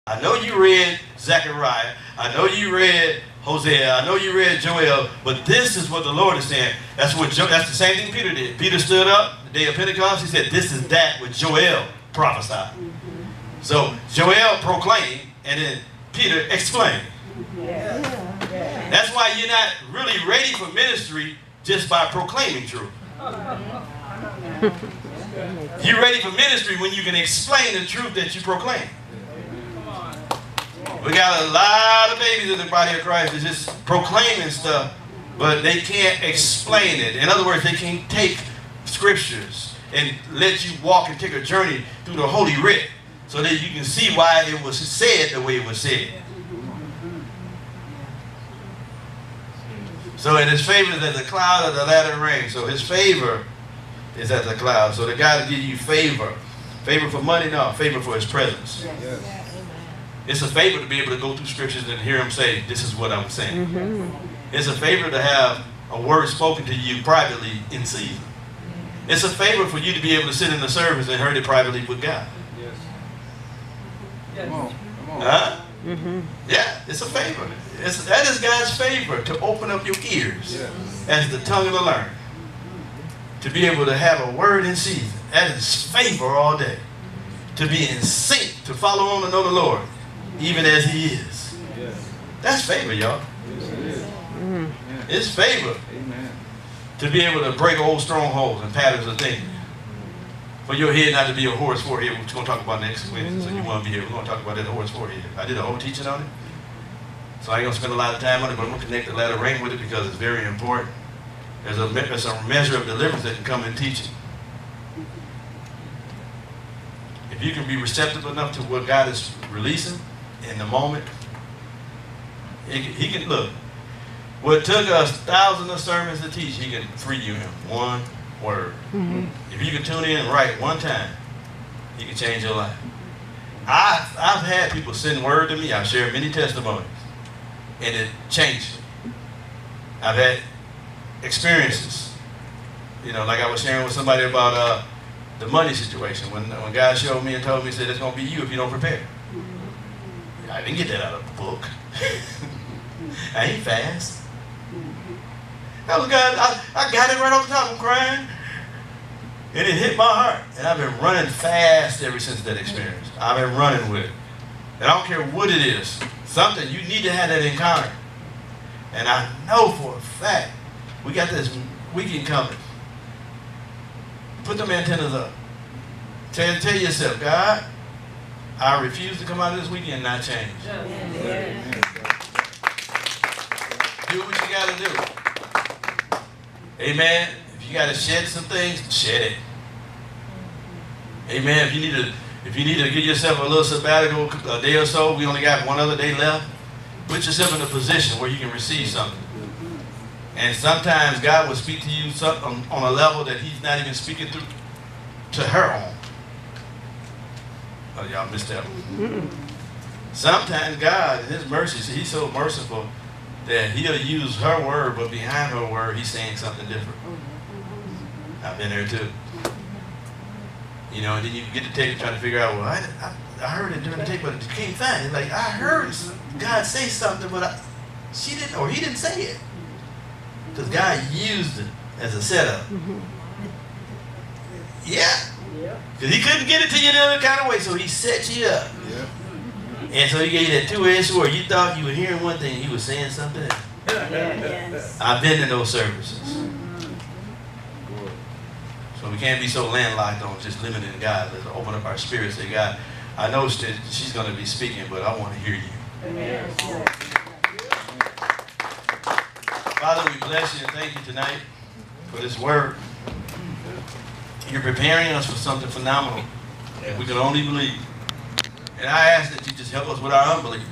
I know you read Zechariah. I know you read Hosea. I know you read Joel. But this is what the Lord is saying. That's the same thing Peter did. Peter stood up the day of Pentecost. He said, this is that which Joel prophesied. So Joel proclaimed, and then Peter explained. That's why you're not really ready for ministry just by proclaiming truth. You're ready for ministry when you can explain the truth that you proclaim. We got a lot of babies in the body of Christ that's just proclaiming stuff, but they can't explain it. In other words, they can't take scriptures and let you walk and take a journey through the Holy Writ so that you can see why it was said the way it was said. So in his favor is as a cloud of the latter rain. So his favor is as a cloud. So the God will give you favor. Favor for money? No, favor for his presence. Yes. It's a favor to be able to go through scriptures and hear him say, this is what I'm saying. It's a favor to have a word spoken to you privately in season. It's a favor for you to be able to sit in the service and hear it privately with God. Yes. Come on. Huh? Yeah, it's a favor. That is God's favor, to open up your ears as the tongue of the learned. To be able to have a word in season. That is favor all day. To be in sync, to follow on to know the Lord, even as he is. That's favor, y'all. It's favor. To be able to break old strongholds and patterns of thinking. For your head not to be a horse forehead, which we're going to talk about next Wednesday, so you want to be here. We're going to talk about that horse forehead. I did a whole teaching on it. So I ain't going to spend a lot of time on it, but I'm going to connect the latter rain with it because it's very important. There's a measure of deliverance that can come in teaching. If you can be receptive enough to what God is releasing in the moment, he can, look, what took us thousands of sermons to teach, he can free you in one word. If you can tune in and write one time, he can change your life. I've had people send word to me. I've shared many testimonies, and it changed me. I've had experiences, like I was sharing with somebody about the money situation. When God showed me and told me, he said, it's going to be you if you don't prepare. I didn't get that out of the book. I ain't fast. That was God. I got it right off the top. I'm crying. And it hit my heart. And I've been running fast ever since that experience. I've been running with it. And I don't care what it is. Something, you need to have that encounter. And I know for a fact, we got this weekend coming. Put them antennas up. Tell yourself, God, I refuse to come out of this weekend and not change. Do what you got to do. Amen. If you got to shed some things, shed it. Amen. If you need to give yourself a little sabbatical, a day or so, we only got one other day left. Put yourself in a position where you can receive something. And sometimes God will speak to you on a level that he's not even speaking through to her on. Oh, y'all missed that one. Sometimes God, in his mercy, he's so merciful that he'll use her word, but behind her word, he's saying something different. I've been there too. And then you get the tape and try to figure out, well, I heard it during the tape, but you can't find it. Like, I heard God say something, but she didn't, or he didn't say it. Because God used it as a setup. Yeah. Because he couldn't get it to you in any kind of way, so he set you up. And so he gave you that two-edged sword. You thought you were hearing one thing, he was saying something else. I've been in those services. So we can't be so landlocked on just limiting God. Let's open up our spirits. Say, God, I know that she's going to be speaking, but I want to hear you. Amen. Father, we bless you and thank you tonight for this word. You're preparing us for something phenomenal that we can only believe. And I ask that you just help us with our unbelief.